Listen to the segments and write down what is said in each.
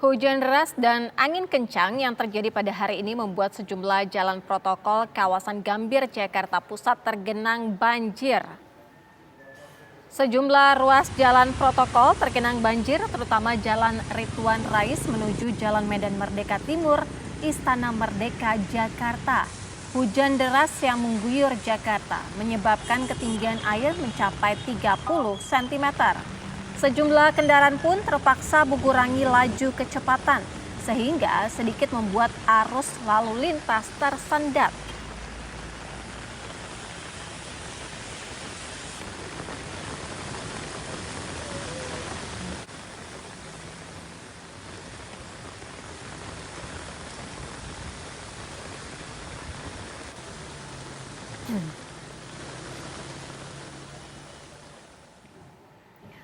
Hujan deras dan angin kencang yang terjadi pada hari ini membuat sejumlah jalan protokol kawasan Gambir, Jakarta Pusat tergenang banjir. Sejumlah ruas jalan protokol tergenang banjir, terutama Jalan Ridwan Rais menuju Jalan Medan Merdeka Timur, Istana Merdeka, Jakarta. Hujan deras yang mengguyur Jakarta menyebabkan ketinggian air mencapai 30 cm. Sejumlah kendaraan pun terpaksa mengurangi laju kecepatan, sehingga sedikit membuat arus lalu lintas tersendat.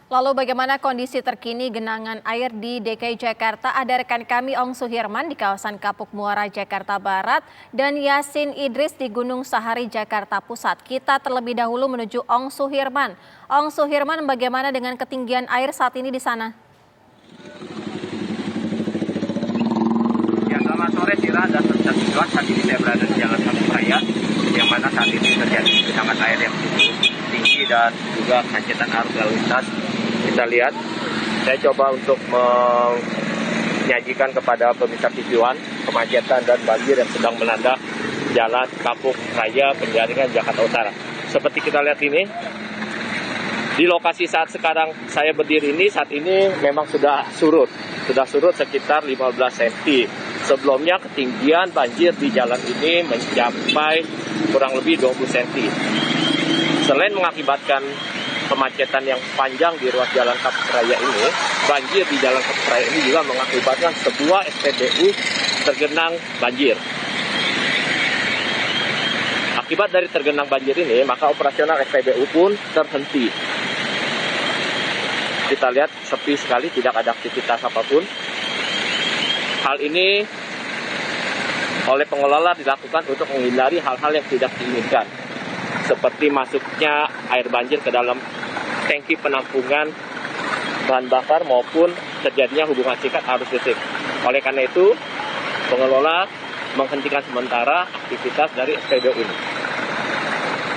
Lalu bagaimana kondisi terkini genangan air di DKI Jakarta? Ada rekan kami Ong Suhirman di kawasan Kapuk Muara, Jakarta Barat, dan Yasin Idris di Gunung Sahari, Jakarta Pusat. Kita terlebih dahulu menuju Ong Suhirman. Ong Suhirman, bagaimana dengan ketinggian air saat ini di sana? Ya, selamat sore Sira dan teman-teman. Saat ini saya berada di Jalan Kapuk Raya, yang mana saat ini terjadi genangan air yang cukup tinggi dan juga kemacetan arus lalu lintas. Kita lihat, saya coba untuk menyajikan kepada pemirsa visual kemacetan dan banjir yang sedang melanda Jalan Kapuk Raya, Penjaringan, Jakarta Utara. Seperti kita lihat ini, di lokasi saat sekarang saya berdiri ini, saat ini memang sudah surut sekitar 15 cm. Sebelumnya ketinggian banjir di jalan ini mencapai kurang lebih 20 cm. Selain mengakibatkan kemacetan yang panjang di ruas Jalan Kapuk Raya ini, banjir di Jalan Kapuk Raya ini juga mengakibatkan sebuah SPBU tergenang banjir. Akibat dari tergenang banjir ini, maka operasional SPBU pun terhenti. Kita lihat sepi sekali, tidak ada aktivitas apapun. Hal ini oleh pengelola dilakukan untuk menghindari hal-hal yang tidak diinginkan, seperti masuknya air banjir ke dalam tangki penampungan bahan bakar maupun terjadinya hubungan singkat arus listrik. Oleh karena itu, pengelola menghentikan sementara aktivitas dari SPBU ini.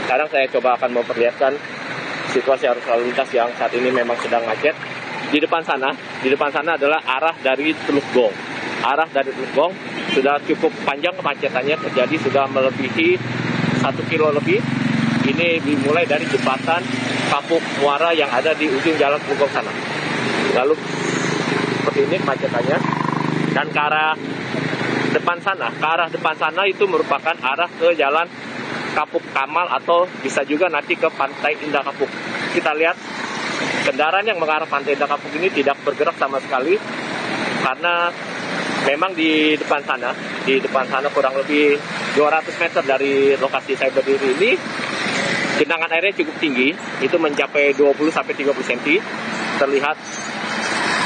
Sekarang saya coba akan memperlihatkan situasi arus lalu lintas yang saat ini memang sedang macet. Di depan sana adalah arah dari Teluk Gong. Arah dari Teluk Gong sudah cukup panjang kemacetannya, terjadi sudah melebihi 1 kilo lebih. Ini dimulai dari jembatan Kapuk Muara yang ada di ujung jalan Teluk Gong sana. Lalu seperti ini kemacetannya. Dan ke arah depan sana itu merupakan arah ke jalan Kapuk Kamal atau bisa juga nanti ke Pantai Indah Kapuk. Kita lihat kendaraan yang mengarah Pantai Indah Kapuk ini tidak bergerak sama sekali karena memang di depan sana kurang lebih 200 meter dari lokasi saya berdiri ini, genangan airnya cukup tinggi, itu mencapai 20-30 cm. Terlihat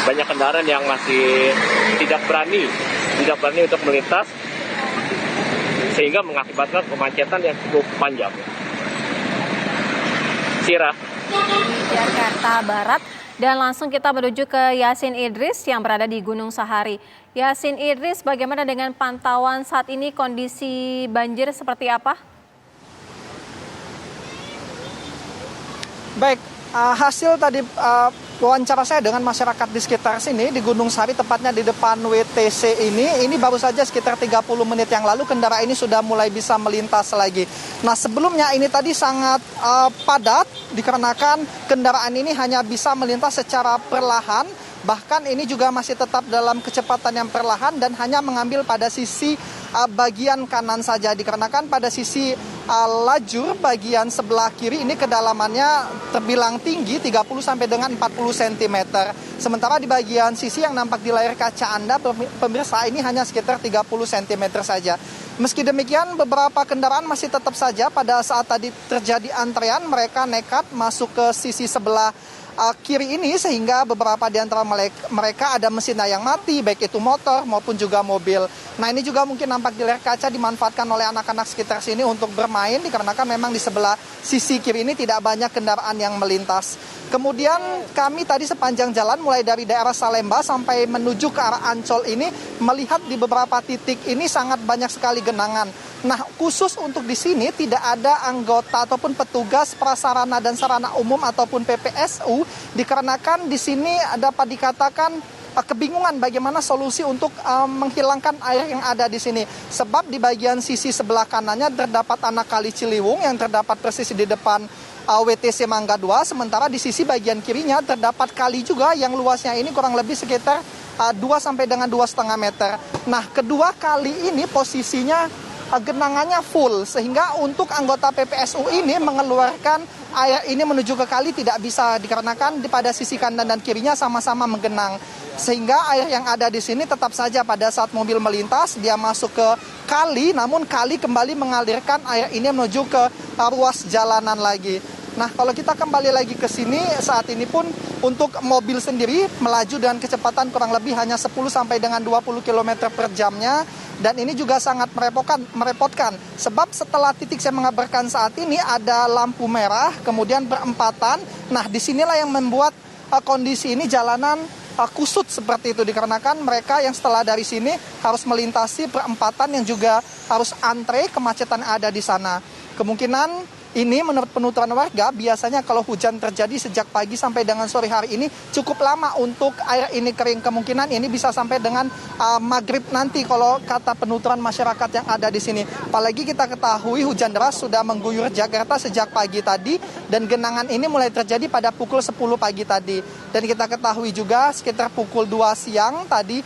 banyak kendaraan yang masih tidak berani untuk melintas, sehingga mengakibatkan kemacetan yang cukup panjang. Sira. Jakarta Barat, dan langsung kita menuju ke Yasin Idris yang berada di Gunung Sahari. Yasin Idris, bagaimana dengan pantauan saat ini, kondisi banjir seperti apa? Baik, hasil tadi wawancara saya dengan masyarakat di sekitar sini, di Gunung Sahari, tepatnya di depan WTC ini baru saja sekitar 30 menit yang lalu kendaraan ini sudah mulai bisa melintas lagi. Nah, sebelumnya ini tadi sangat padat dikarenakan kendaraan ini hanya bisa melintas secara perlahan, bahkan ini juga masih tetap dalam kecepatan yang perlahan dan hanya mengambil pada sisi bagian kanan saja, dikarenakan pada sisi lajur bagian sebelah kiri ini kedalamannya terbilang tinggi 30 sampai dengan 40 cm. Sementara di bagian sisi yang nampak di layar kaca Anda pemirsa ini hanya sekitar 30 cm saja. Meski demikian, beberapa kendaraan masih tetap saja pada saat tadi terjadi antrean mereka nekat masuk ke sisi sebelah kiri ini, sehingga beberapa di antara mereka ada mesin yang mati, baik itu motor maupun juga mobil. Nah, ini juga mungkin nampak di layar kaca dimanfaatkan oleh anak-anak sekitar sini untuk bermain, dikarenakan memang di sebelah sisi kiri ini tidak banyak kendaraan yang melintas. Kemudian kami tadi sepanjang jalan mulai dari daerah Salemba sampai menuju ke arah Ancol ini melihat di beberapa titik ini sangat banyak sekali genangan. Nah, khusus untuk di sini tidak ada anggota ataupun petugas prasarana dan sarana umum ataupun PPSU, dikarenakan di sini dapat dikatakan kebingungan bagaimana solusi untuk menghilangkan air yang ada di sini. Sebab di bagian sisi sebelah kanannya terdapat anak kali Ciliwung yang terdapat persis di depan WTC Mangga 2, sementara di sisi bagian kirinya terdapat kali juga yang luasnya ini kurang lebih sekitar 2 sampai dengan 2,5 meter. Nah, kedua kali ini posisinya genangannya full, sehingga untuk anggota PPSU ini mengeluarkan air ini menuju ke kali tidak bisa, dikarenakan pada sisi kanan dan kirinya sama-sama menggenang. Sehingga air yang ada di sini tetap saja pada saat mobil melintas dia masuk ke kali, namun kali kembali mengalirkan air ini menuju ke ruas jalanan lagi. Nah, kalau kita kembali lagi ke sini, saat ini pun untuk mobil sendiri melaju dengan kecepatan kurang lebih hanya 10 sampai dengan 20 km per jamnya. Dan ini juga sangat merepotkan. Sebab setelah titik saya mengabarkan saat ini ada lampu merah, kemudian berempatan. Nah, disinilah yang membuat kondisi ini jalanan kusut seperti itu. Dikarenakan mereka yang setelah dari sini harus melintasi perempatan yang juga harus antre, kemacetan ada di sana. Kemungkinan ini menurut penuturan warga, biasanya kalau hujan terjadi sejak pagi sampai dengan sore hari ini cukup lama untuk air ini kering. Kemungkinan ini bisa sampai dengan maghrib nanti kalau kata penuturan masyarakat yang ada di sini. Apalagi kita ketahui hujan deras sudah mengguyur Jakarta sejak pagi tadi dan genangan ini mulai terjadi pada pukul 10 pagi tadi. Dan kita ketahui juga sekitar pukul 2 siang tadi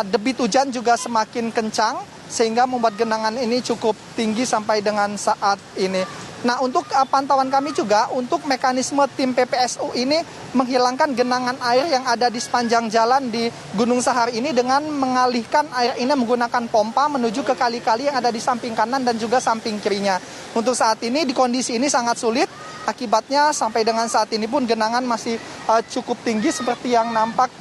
debit hujan juga semakin kencang sehingga membuat genangan ini cukup tinggi sampai dengan saat ini. Nah, untuk pantauan kami juga untuk mekanisme tim PPSU ini menghilangkan genangan air yang ada di sepanjang jalan di Gunung Sahari ini dengan mengalihkan air ini menggunakan pompa menuju ke kali-kali yang ada di samping kanan dan juga samping kirinya. Untuk saat ini di kondisi ini sangat sulit, akibatnya sampai dengan saat ini pun genangan masih cukup tinggi seperti yang nampak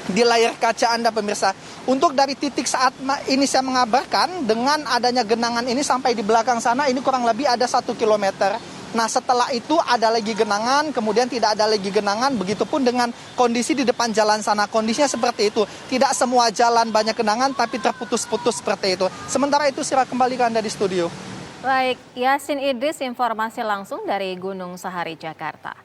di layar kaca Anda pemirsa. Untuk dari titik saat ini saya mengabarkan, dengan adanya genangan ini sampai di belakang sana ini kurang lebih ada 1 kilometer. Nah, setelah itu ada lagi genangan, kemudian tidak ada lagi genangan, begitupun dengan kondisi di depan jalan sana. Kondisinya seperti itu. Tidak semua jalan banyak genangan, tapi terputus-putus seperti itu. Sementara itu, Sira, kembali ke Anda di studio. Baik, Yasin Idris, informasi langsung dari Gunung Sahari, Jakarta.